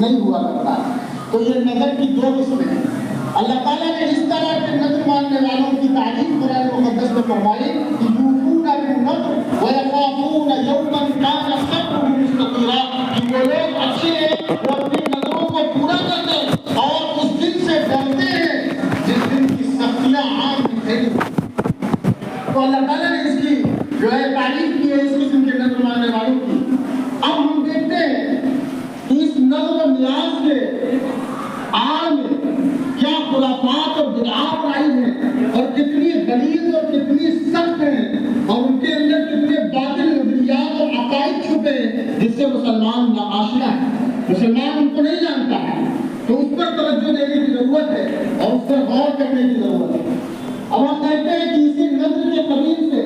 نہیں ہوا کرتا۔ تو یہ نظر کی دو قسمیں ہیں۔ اللہ تعالیٰ نے اس طرح کے نظر ماننے والوں کی تعریف قرآن مقدس میں فرمائی کہ یوفون بالنذر ویخافون یوما کان شرہ مستطیرا، کہ وہ لوگ اچھے ہیں، وہ اپنی نظروں کو پورا کرتے ہیں اور اس دن سے ڈرتے ہیں جس دن کی سختیاں عام دکھیں۔ تو اللہ تعالیٰ نے اس کی جو ہے تعریف کی ہے اس قسم کے نظر ماننے والوں کی۔ اب ہم دیکھتے ہیں کہ اس نظر و نیاز کے آڑ میں کیا خرافات اور بدعات آئی ہیں اور کتنی غلیظ اور کتنی سخت ہیں اور ان کے اندر کتنے باطل نظریات اور عقائد چھپے ہیں جس سے مسلمان ناآشنا ہے، مسلمان ان کو نہیں جانتا ہے۔ تو اس پر توجہ دینے کی ضرورت ہے اور اس پر غور کرنے کی ضرورت ہے۔ اب ہم کہتے ہیں کہ اسی نظر کے قبیل سے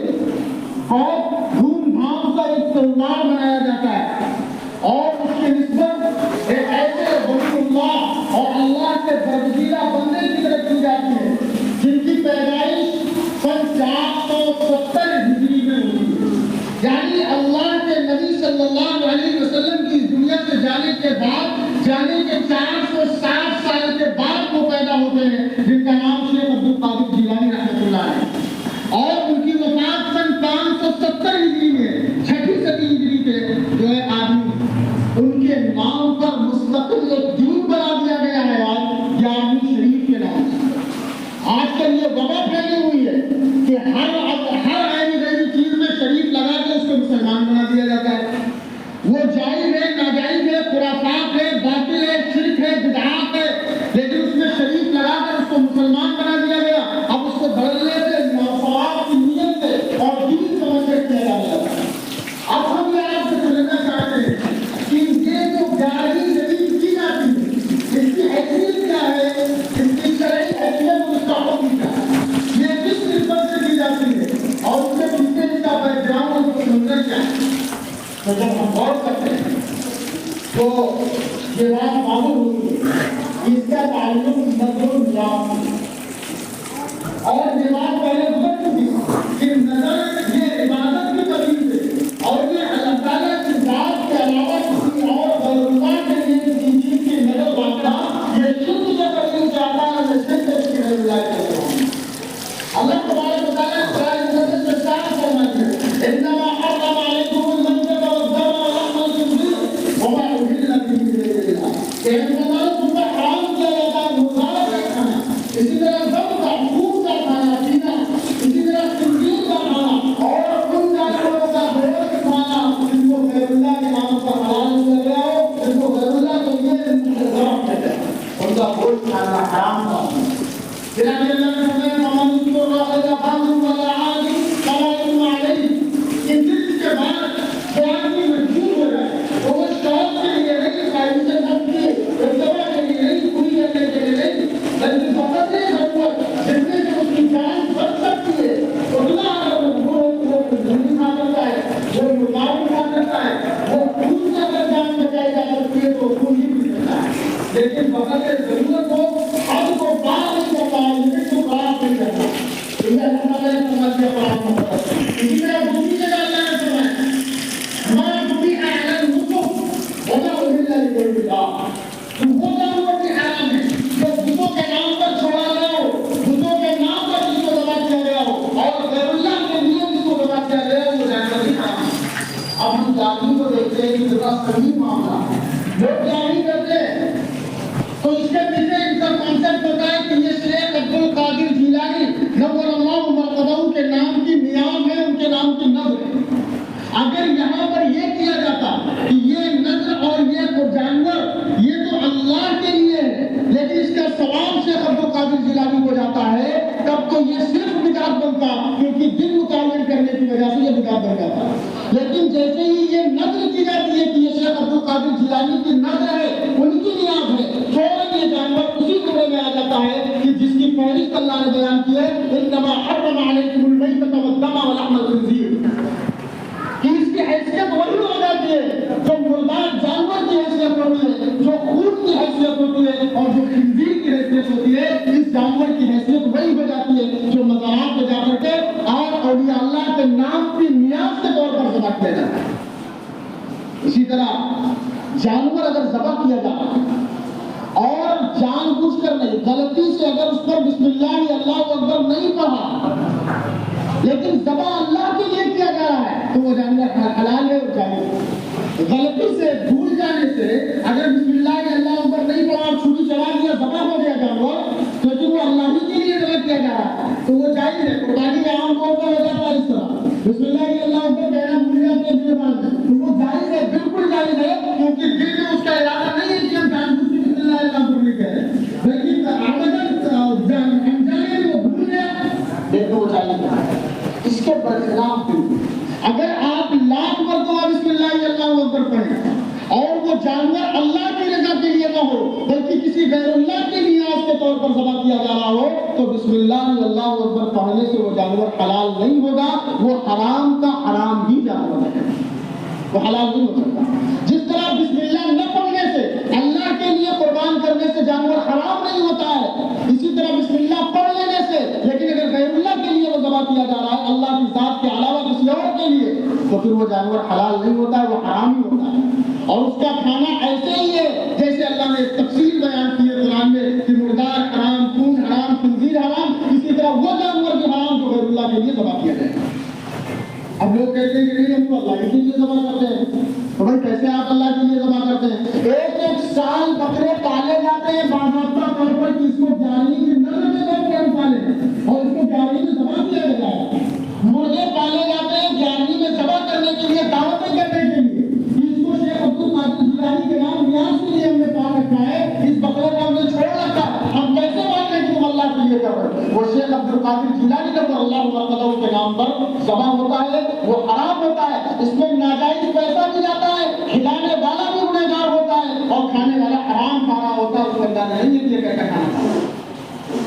بہت دھوم دھام سے ایک تہوار منایا جاتا ہے اور اس کی نسبت ایک ایسے ولی اللہ اور اللہ کے برگزیدہ بندے کی طرف کی جاتی ہے جن کی پیدائش سن 470 ہجری میں ہوئی ہے، یعنی اللہ کے نبی صلی اللہ علیہ وسلم کی اس دنیا سے جانے کے بعد، جانے کے 460 سال کے بعد وہ پیدا ہوتے ہیں جن کا نام شیخ عبد القادر جیلانی رحمۃ اللہ ہے، اور ان کی وفات سن 570 ہجری میں، 6ویں صدی ہجری کے جو ہے آدمی ان کے نام پر مستقل ایک دین بنا دیا گیا ہے آج آدمی شریف کے نام سے۔ آج کل یہ وبا پھیلی ہوئی ہے کہ ہر عینی غیری چیز میں شریف لگا کے اس کو مسلمان بنا دیا جاتا ہے۔ وہ جائز ہے، ناجائز ہے، خرافات ہے، باطل ہے، شرک ہے، بدعات ہے، لیکن اس میں شریف لگا کر اس کو مسلمان بنا دیا گیا۔ اب اس کو بدلنے سے ناصواب کی نیت سے اور دین سمجھ کر کیا جانے لگا۔ اب ہم یہ آپ سے سمجھنا چاہتے ہیں کہ یہ جو گاڑی جدید کی جاتی ہے اس کی حیثیت کیا ہے، اس کی شرعی حیثیت اور اس کا حکم کیا ہے، یہ کس نسبت سے کی جاتی ہے اور اس کے پیچھے اس کا بیک گراؤنڈ اور اس کو سمجھنا کیا ہے۔ تو جب ہم غور کرتے ہیں تو یہ بات معلوم ہوتی ہے اس کا تعلق نظر و نیاز اور یہ بات پہلے گزر چکی کہ نظر یہ عبادت کی قبیل سے اور یہ اللہ تعالیٰ کی ذات کے علاوہ کسی اور غیر اللہ کے لیے کسی چیز کی نظر رکھنا یہ شرک سے قبیل سے آتا ہے، یہ شرک سے غیر اللہ کے لیے۔ اللہ تبارک و تعالیٰ قرآن مقدس میں صاف فرماتے ہیں انما حرم علیکم المیتۃ والدم ولحم الخنزیر وما اہل به لغیر اللہ، کہ تم پر حرام کیا جاتا ہے مردار کا کھانا، اسی طرح دم کا، خون کا کھانا پینا، اسی طرح خنزیر کا کھانا اور ان جانوروں کا گوشت کھانا جن کو غیر اللہ کے نام پر حلال کیا گیا ہو، جن کو غیر اللہ کے لیے حرام کیا گیا ہے، ان کا گوشت کھانا حرام تھا۔ چنانچہ اللہ نے فرمایا ومن اضطر غیر باغ ولا عاد فلا اثم علیہ، کہ جس کے بعد جو آدمی مجبور ہو جائے تو وہ شوق کے لیے نہیں، خواہش نفس کی ارتبا کے لیے نہیں، پوری کرنے کے لیے نہیں، بلکہ فقط یہ ضرورت جس میں سے اس کی جان بچ سکتی ہے اتنا اگر وہ زمین کھا کرتا ہے، وہ مقابل کھا کرتا ہے، وہ خون سے اگر جان بچائی جا سکتی ہے تو خون ہی پی سکتا ہے، لیکن فقط ضرورت ہو حد کو پار نہیں کرتا ہے، لمٹ کو پار نہیں کرتا۔ یہ اللہ تعالیٰ نے فرما دیا قرآن میں۔ اسی طرح دوسری جگہ اللہ نے فرمایا ہمارا بھی اعلان نصف وما اہل لغیر اللہ، وہ جانور بھی حرام ہے جو بتوں کے نام پر چھوڑا گیا ہو، بتوں کے نام پر جس کو ذبح کیا گیا ہو اور غیر اللہ کے لیے جس کو ذبح کیا گیا ہو، وہ جانور بھی حرام ہے۔ اب ہم جانور کو دیکھتے ہیں کہ ذرا صحیح معاملہ ہے، لوگ جانی کرتے ہیں تو اس کے پیچھے ان کا کانسیپٹ ہوتا ہے کہ یہ شیخ عبد القادر جیلانی نور اللہ مرتبہ کے نام کی نیام ہے، ان کے نام کی نظر ہے۔ اگر یہاں پر یہ کیا جاتا کہ یہ نظر اور یہ جانور یہ تو اللہ کے لیے ہے لیکن اس کا ثواب شیخ عبد القادر جیلانی کو جاتا ہے، تب تو یہ صرف بدعت بنتا کیونکہ دل مطابق کرنے کی وجہ سے یہ بدعت بن جاتا ہے۔ لیکن جیسے ہی یہ نظر کی جاتی ہے کہ یہ شیخ عبد القادر جیلانی کی نظر ہے، ان کی نیاز ہے، فوراً یہ جانور اسی ٹکڑے میں آ جاتا ہے کہ جس کی فہرست اللہ نے بیان کی ہے انما حرم علیکم المیتۃ والدم ولحم الخنزیر، کہ اس کی حیثیت وہی ہو جاتی ہے جو مردار جانور کی حیثیت ہوتی ہے، جو خون کی حیثیت ہوتی ہے اور جو خنزیر کی حیثیت ہوتی ہے، اس جانور کی حیثیت وہی ہو جاتی ہے جو مزارات پہ جا کر کے اور اولیاء اللہ کے نام کی نیاز کے طور پر ذبح کیا جاتا ہے۔ اسی طرح جانور اگر ذبح کیا جا رہا ہے اور جان بوجھ کر نہیں، غلطی سے اگر اس پر بسم اللہ اللہ اکبر نہیں پڑھا لیکن ذبح اللہ کے لیے کیا جا رہا ہے تو وہ جانور حلال ہے اور جائز۔ غلطی سے بھول جانے سے اگر بسم اللہ اللہ اکبر نہیں پڑھا اور چھری چلا دیا ذبح ہو گیا جانور کیونکہ وہ اللہ ہی کے لیے ذبح کیا جا رہا ہے تو وہ جائز ہے۔ قربانی میں عام طور پر ہو جاتا ہے اس طرح بسم اللہ اللہ اکبر کہنا بھول جاتے ہیں تو وہ جائز ہے، بالکل جائز ہے، کیونکہ دل میں اس کا ارادہ نہیں ہے کہ ہم جان بوجھ کے بسم اللہ اللہ اکبر نہیں کہہ رہے لیکن انجانے وہ بھول گیا دیکھو وہ جائز ہے۔ اس کے برخلاف اگر آپ لاکھ مرتبہ بسم اللہ اللہ اکبر پڑھیں اور وہ جانور اللہ کی رضا کے لیے نہ ہو بلکہ کسی غیر اللہ کے نیاز کے طور پر ذبح کیا جا رہا ہو تو بسم اللہ اللہ اکبر پڑھنے سے وہ جانور حلال نہیں ہوگا، وہ حرام کا حرام ہی جانور ہے، وہ حلال نہیں ہو سکتا۔ جس طرح بسم اللہ نہ پڑھنے سے اللہ کے لیے قربان کرنے سے جانور حرام نہیں ہوتا ہے، اسی طرح بسم اللہ پڑھ لینے سے لیکن اگر غیر اللہ کے لیے وہ ذبح کیا جا رہا ہے اللہ کی ذات کے علاوہ کسی اور کے لیے تو پھر وہ جانور حلال نہیں ہوتا ہے، وہ حرام ہی ہوتا ہے۔ اور اس کا کھانا ایسے ہی ہے جیسے اللہ نے تفصیل بیان کی ہے قرآن میں کہ مردار حرام، خون حرام، خنزیر حرام، اسی طرح وہ جانور بھی حرام جو غیر اللہ کے لیے ذبح کیا جائے۔ اب لوگ کہتے ہیں کہ نہیں ہم تو اللہ کے لیے ذبح کرتے ہیں، تو بھائی کیسے آپ اللہ کے لیے ذبح کرتے ہیں؟ ایک سال بکرے پالے جاتے ہیں باضابطہ طور پر کہ اس کو جانی کی نظر میں لوگ کیا پالے اور اس کو جانی میں ذبح کیا جاتا ہے۔ مرغے پالے جاتے ہیں جانی میں ذبح کرنے کے لیے، دعوتیں کرنے کے لیے، اس کو شیخ عبد القادر جیلانی کے نام نیاز کے لیے ہم نے پال رکھا ہے، اس بکرے کو ہم نے چھوڑ رکھا ہے، ہم کیسے مانیں کہ تم اللہ کے لیے کر رہے ہیں؟ وہ شیخ عبد القادر جیلانی کا اللہ مرتضی کے نام پر ذبح ہوتا ہے وہ حرام ہوتا ہے، اس میں ناجائز پیسہ بھی جاتا ہے، کھلانے والا بھی گنہگار ہوتا ہے اور کھانے والا حرام کھانا ہوتا ہے، اس کو اللہ نے نہیں دیا کہ کھانا کھانا۔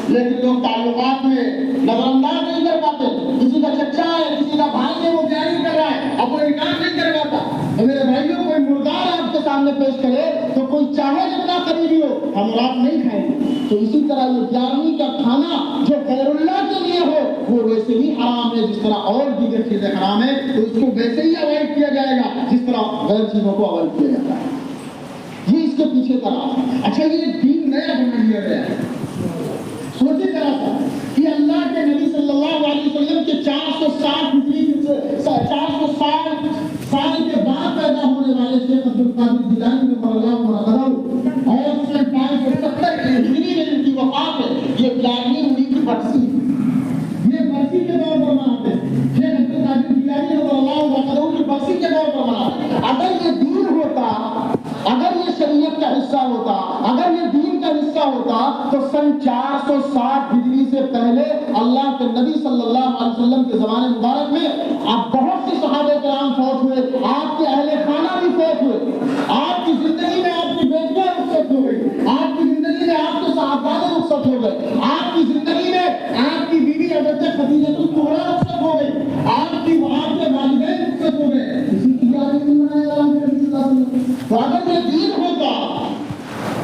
لیکن لوگ تعلقات میں نظر انداز نہیں کر پاتے، کسی کا چچا ہے کسی کا بھائی ہے وہ بیان کر رہا ہے اب وہ انکار نہیں کر پاتا۔ میرے بھائیوں کوئی مردار آپ کے سامنے پیش کرے تو کوئی چاہے جتنا قریبی ہو ہم اور آپ نہیں کھائیں گے، تو اسی طرح یہ 11ویں کا کھانا جو غیر اللہ کے لیے ہو وہ ویسے ہی حرام ہے جس طرح اور دیگر چیزیں حرام ہیں، تو اس کو ویسے ہی اوائڈ کیا جائے گا جس طرح غیر چیزوں کو اوائڈ کیا جاتا ہے۔ یہ اس کے پیچھے کا راز۔ اچھا یہ دین نیا بنا لیا گیا ہے، سوچے ذرا سا کہ اللہ کے نبی صلی اللہ علیہ وسلم کے 460 سال کے بعد پیدا ہونے والے شیخ عبد القادر جیلانی رضی اللہ عنہ اور 570 ہجری میں ان کی وفات ہے، یہ 11ویں انہی کی برسی ہے، یہ برسی کے طور پر مناتے ہیں، شیخ عبد القادر جیلانی رضی اللہ عنہ کی برسی کے طور پر مناتے ہیں۔ اگر یہ دین ہوتا، اگر یہ شریعت کا حصہ ہوتا، اگر یہ دین کا حصہ ہوتا تو سن 460 ہجری سے پہلے اللہ کے نبی صلی اللہ علیہ وسلم کے زمانے مبارک میں اب بہت سے صحابہ کرام فوت ہوئے، آپ کے اہل خانہ بھی فوت ہوئے، آپ کی زندگی میں آپ کی بیٹیاں رخصت ہو گئی، آپ کی زندگی میں آپ کے صحابہ رخصت ہو گئے، آپ کی زندگی میں آپ کی بیوی حضرت خدیجہ الکبریٰ رخصت ہو گئی، آپ کے والدین رخصت ہو گئے، کسی کی یاد نہیں منایا اللہ کے نبی صلی اللہ علیہ وسلم۔ تو اگر یہ دین ہوتا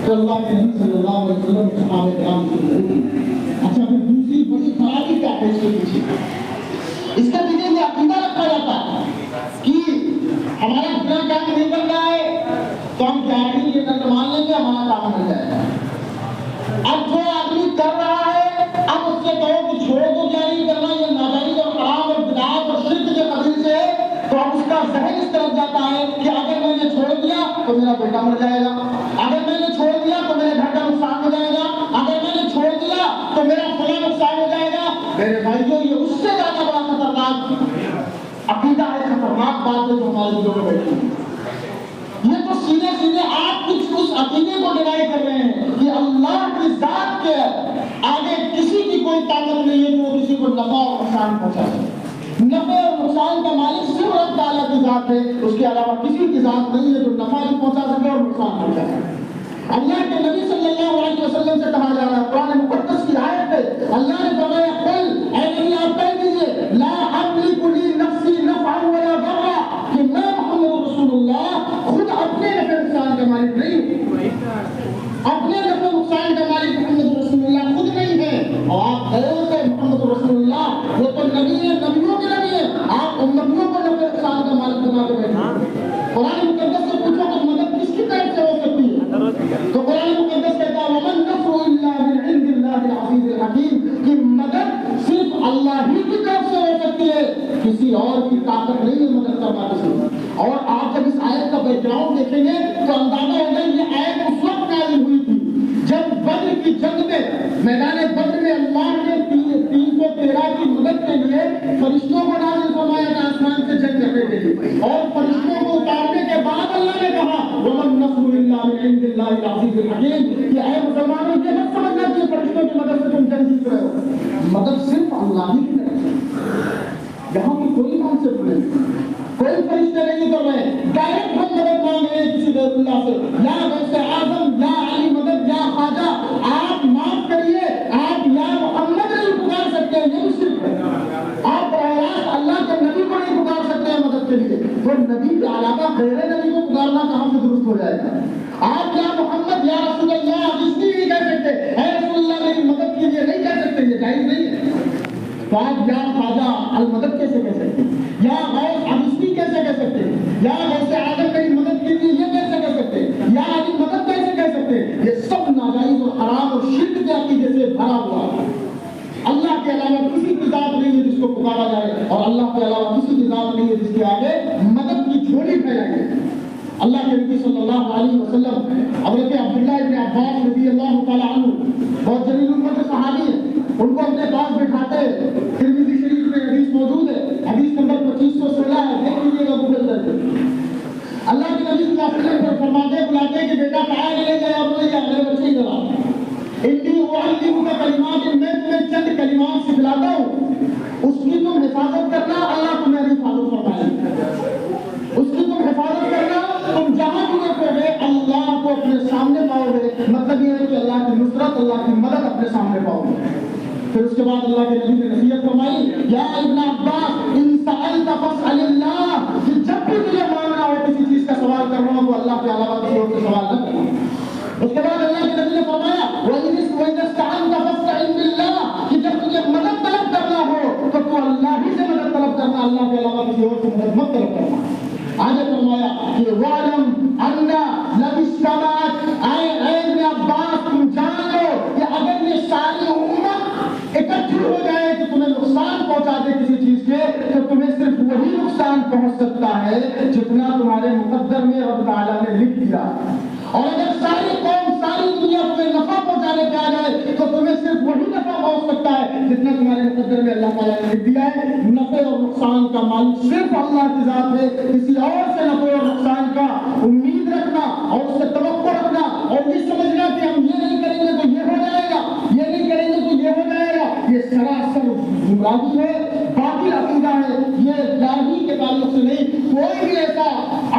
تو اللہ کے نبی صلی اللہ علیہ وسلم صحابہ کرام کی ضرورت۔ اچھا پھر دوسری بڑی خرابی کیا ہے اس کے پیچھے؟ اس کے پیچھے یہ عقیدہ رکھا جاتا ہے کہ ہمارا اتنا کام نہیں بن رہا ہے تو ہم جاہلی یہ نظر مان لیں گے ہمارا کام بن جائے گا۔ اب جو آدمی کر رہا ہے اب اس سے کہو کہ چھوڑ دو جاری کرنا، یہ ناجائز اور حرام اور بدعت اور شرک کے قبیل سے ہے، تو اب اس کا ذہن اس طرف جاتا ہے کہ اگر میں نے چھوڑ دیا تو میرا بیٹا مر جائے گا، اگر میں نے چھوڑ دیا تو میرے گھر کا نقصان ہو جائے گا، اگر میں نے چھوڑ دیا تو میرا فلاں نقصان ہو جائے گا۔ میرے بھائیوں یہ اس سے زیادہ بڑا خطرناک عقیدہ ہے، خطرناک بات ہے جو ہمارے دلوں میں بیٹھی ہے۔ یہ تو سیدھے سیدھے آپ کچھ اس عقیدے کو ڈینائی کر رہے ہیں کہ اللہ کی ذات کے آگے کسی کی کوئی طاقت نہیں ہے کہ وہ کسی کو نفع اور نقصان پہنچا سکے۔ نفع اور نقصان کا مالک صرف رب تعالیٰ کی ذات ہے، اس کے علاوہ کسی کی ذات نہیں ہے جو نفع بھی پہنچا سکے اور نقصان پہنچا سکے۔ اللہ کے نبی صلی اللہ علیہ وسلم سے کہا جا رہا ہے قرآن مقدس کی آیت پہ اللہ نے فرمایا قل اے نبی آپ کہہ دیجئے لا املک لی نفسی نفعا ولا ضرا، کہ میں محمد رسول اللہ خود اپنے نفع نقصان کا مالک نہیں ہوں، اپنے نفع نقصان کا مالک محمد رسول اللہ خود نہیں ہے، اور آپ کہتے ہیں محمد رسول اللہ وہ تو نبی ہے، نبیوں کے نبی ہے، آپ امتیوں کو نفع نقصان کا مالک بنا کے بیٹھے۔ قرآن مقدس سے پوچھو کہ مدد کس کی طرف تو قرآن مقدس کہتا ہے وَمَن نَصْرُ إِلَّا مِنْ عِنْدِ اللَّهِ الْعَزِيزِ الْحَكِيمِ کہ مدد صرف اللہ ہی کی طرف سے ہو سکتی ہے، کسی اور کی طاقت نہیں ہے مدد کرنا کسی۔ اور آپ جب اس آیت کا بیک گراؤنڈ دیکھیں گے تو اندازہ ہوگا یہ آیت اس وقت نازل ہوئی تھی جب بدر کی جنگ میں میدان بدر میں اللہ نے 313 کی مدد کے لیے فرشتوں کو نازل فرمایا تھا آسمان سے جنگ کرنے کے لیے، اور فرشتوں کو اتارنے کے بعد اللہ نے کہا وَمَن نَصْرُ إِلَّا مِنْ عِنْدِ اللَّهِ الْعَزِيزِ الْحَكِيمِ کہ اے مسلمانوں یہ مت سمجھنا کہ فرشتوں کی مدد سے تم جنگ جیت رہے ہو، مدد صرف اللہ ہی کی طرف سے، یہاں کی کوئی کانسیپٹ نہیں، کوئی فرشتے نہیں کر رہے، ڈائریکٹ ہم مدد مانگ رہے ہیں کسی غیر اللہ سے، یا غوث اعظم یا علی مدد یا خواجہ، آپ معاف کریے آپ یا محمد نہیں پکار سکتے ہیں، یہ بھی صرف ہے، آپ براہ راست اللہ کے نبی کو نہیں پکار سکتے ہیں مدد کے لیے، تو نبی کے علاوہ غیر نبی کو پکارنا کہاں سے درست ہو جائے گا؟ آپ یا محمد یا رسول اللہ اس لیے نہیں کہہ سکتے، اے رسول اللہ میری مدد کیجیے نہیں کہہ سکتے، یہ جائز نہیں ہے، تو آپ یا خواجہ المدد کیسے کہہ سکتے ہیں، یا غوث عبیسی کیسے کہہ سکتے ہیں، یا غوث اعظم میری مدد کیجیے یہ کیسے کہہ سکتے ہیں، یا علی مدد کیسے کہہ سکتے ہیں؟ یہ سب ناجائز اور حرام اور شرک کے عقیدے سے بھرا ہوا ہے۔ اللہ کے علاوہ کسی کی ذات نہیں ہے جس کو پکارا جائے، اور اللہ کے علاوہ کسی کی ذات نہیں ہے جس کے آگے مدد کی جھولی پھیلائی ہے۔ اللہ کے نبی صلی اللہ علیہ وسلم حضرت عبداللہ ابن عباس رضی اللہ تعالیٰ عنہ بہت جلیل القدر صحابی ہیں، ان کو اپنے پاس بٹھاتے، ترمذی شریف میں حدیث موجود ہے، حدیث نمبر 2516 ہے، دیکھ لیجیے گا گوگل کر کے۔ اللہ کے نبی صلی اللہ علیہ وسلم فرماتے بلاتے کہ بیٹا کہاں لے گئے آپ نے، یا میرے بچے ذرا انی اعلمک کلمات، میں تمہیں چند کلمات سکھلاتا ہوں، اس کی تم حفاظت کرنا، اللہ تمہیں حفاظت فرمائے، اس کی تم حفاظت کرنا، تم جہاں بھی رکھو گے اللہ کو اپنے سامنے پاؤ گے، مطلب یہ ہے کہ اللہ کی نصرت اللہ کی مدد اپنے سامنے پاؤ گے۔ پھر اس کے بعد اللہ کے نبی نے نصیحت فرمائی یا ابن عباس ان سألت فاسأل اللہ، کہ جب بھی تجھے مانگنا ہو کسی چیز کا سوال کرنا ہو تو اللہ کے علاوہ کسی اور سے سوال نہ کرنا۔ اس کے بعد اللہ کے نبی نے فرمایا وَإِنِ اسْتَعَنْتَ فَاسْتَعِنْ بِاللَّهِ، کہ جب تجھے مدد طلب کرنا ہو تو تو اللہ ہی سے مدد طلب کرنا، اللہ کے علاوہ کسی اور سے مدد مت طلب کرنا۔ آگے فرمایا کہ وَعْلَمْ أَنَّ لَوِ اجْتَمَعَتْ، اے ابن عباس تم جان لو کہ اگر یہ ساری امت اکٹھی ہو جائے کہ تمہیں نقصان پہنچا دے کسی چیز کے، تو تمہیں صرف وہی نقصان پہنچ سکتا ہے جتنا تمہارے مقدر میں رب تعالیٰ نے لکھ دیا، اور اگر ساری قوم ساری دنیا تمہیں نفع پہنچانے پہ آ جائے تو تمہیں صرف وہی نفع پہنچ سکتا ہے جتنا تمہارے مقدر میں اللہ تعالیٰ نے لکھ دیا ہے۔ نفع اور نقصان کا مالک صرف اللہ کی ذات ہے، کسی اور سے نفع اور نقصان کا امید رکھنا اور اس سے توقع رکھنا اور یہ سمجھنا کہ ہم یہ نہیں کریں گے تو یہ ہو جائے گا، یہ نہیں کریں گے تو یہ ہو جائے گا، یہ سراسر گمراہی ہے، باطل عقیدہ ہے، یہ الہی کے تعلق سے نہیں۔ کوئی بھی ایسا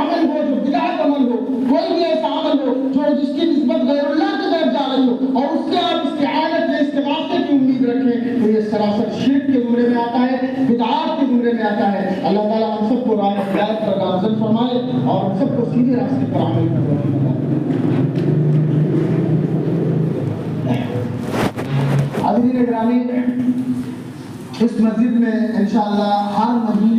عمل ہو جو بدعت عمل ہو، کوئی بھی ایسا عمل ہو جو جس کی نسبت غیر اللہ کی طرف جا رہی ہو اور اس سے آپ استعانت یا استغاثے کی امید رکھیں تو یہ سراسر شرک کے زمرے میں آتا ہے، بدعات کے زمرے میں آتا ہے۔ اللہ تعالیٰ ہم سب کو راہ ہدایت پر گامزن فرمائے اور ہم سب کو سیدھے راستے پر عمل کرنے۔ حاضرین گرامی، اس مسجد میں انشاءاللہ ہر مہینے